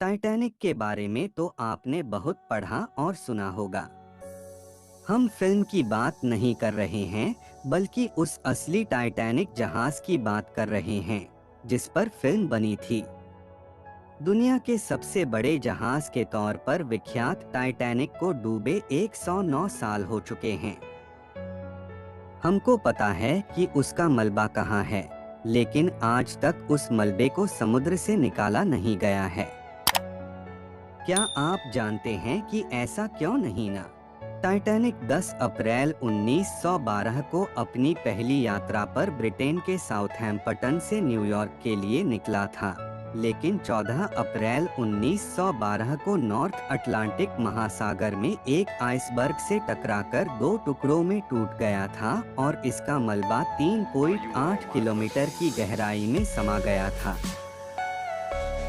Titanic के बारे में तो आपने बहुत पढ़ा और सुना होगा। हम फिल्म की बात नहीं कर रहे हैं, बल्कि उस असली टाइटैनिक जहाज की बात कर रहे हैं, जिस पर फिल्म बनी थी। दुनिया के सबसे बड़े जहाज के तौर पर विख्यात टाइटैनिक को डूबे 109 साल हो चुके हैं। हमको पता है कि उसका मलबा कहाँ है, लेकिन आज तक उस मलबे को समुद्र से निकाला नहीं गया है। क्या आप जानते हैं कि ऐसा क्यों नहीं ना? टाइटैनिक 10 अप्रैल 1912 को अपनी पहली यात्रा पर ब्रिटेन के साउथहैम्पटन से न्यूयॉर्क के लिए निकला था, लेकिन 14 अप्रैल 1912 को नॉर्थ अटलांटिक महासागर में एक आइसबर्ग से टकराकर दो टुकड़ों में टूट गया था और इसका मलबा 3.8 किलोमीटर की गहराई में समा गया था।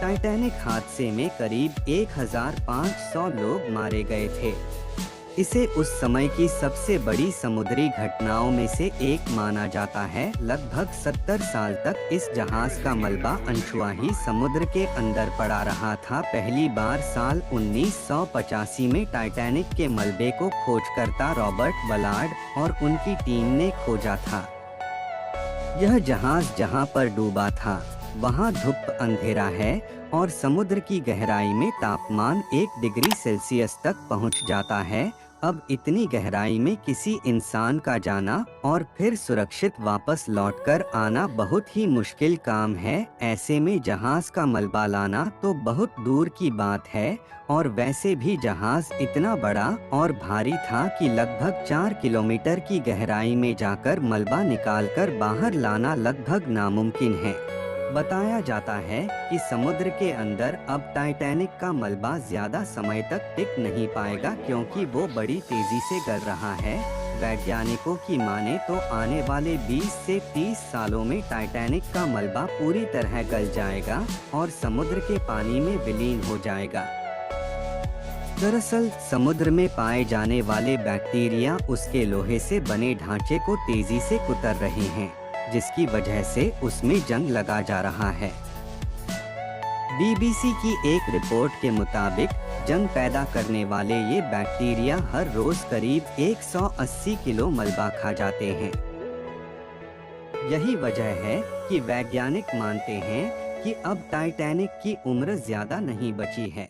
टाइटैनिक हादसे में करीब 1500 लोग मारे गए थे। इसे उस समय की सबसे बड़ी समुद्री घटनाओं में से एक माना जाता है। लगभग 70 साल तक इस जहाज का मलबा अनछुआ समुद्र के अंदर पड़ा रहा था। पहली बार साल 1985 में टाइटैनिक के मलबे को खोजकर्ता रॉबर्ट बलार्ड और उनकी टीम ने खोजा था। यह जहाज जहां पर डूबा था, वहां धूप अंधेरा है और समुद्र की गहराई में तापमान 1 डिग्री सेल्सियस तक पहुंच जाता है। अब इतनी गहराई में किसी इंसान का जाना और फिर सुरक्षित वापस लौटकर आना बहुत ही मुश्किल काम है। ऐसे में जहाज का मलबा लाना तो बहुत दूर की बात है, और वैसे भी जहाज इतना बड़ा और भारी था कि लगभग 4 किलोमीटर की गहराई में जाकर मलबा निकालकर बाहर लाना लगभग नामुमकिन है। बताया जाता है कि समुद्र के अंदर अब टाइटैनिक का मलबा ज्यादा समय तक टिक नहीं पाएगा, क्योंकि वो बड़ी तेजी से गल रहा है। वैज्ञानिकों की माने तो आने वाले 20 से 30 सालों में टाइटैनिक का मलबा पूरी तरह गल जाएगा और समुद्र के पानी में विलीन हो जाएगा। दरअसल समुद्र में पाए जाने वाले बैक्टीरिया उसके लोहे से बने ढांचे को तेजी से कुतर रहे हैं, जिसकी वजह से उसमें जंग लगा जा रहा है। बीबीसी की एक रिपोर्ट के मुताबिक जंग पैदा करने वाले ये बैक्टीरिया हर रोज करीब 180 किलो मलबा खा जाते हैं। यही वजह है कि वैज्ञानिक मानते हैं कि अब टाइटैनिक की उम्र ज्यादा नहीं बची है।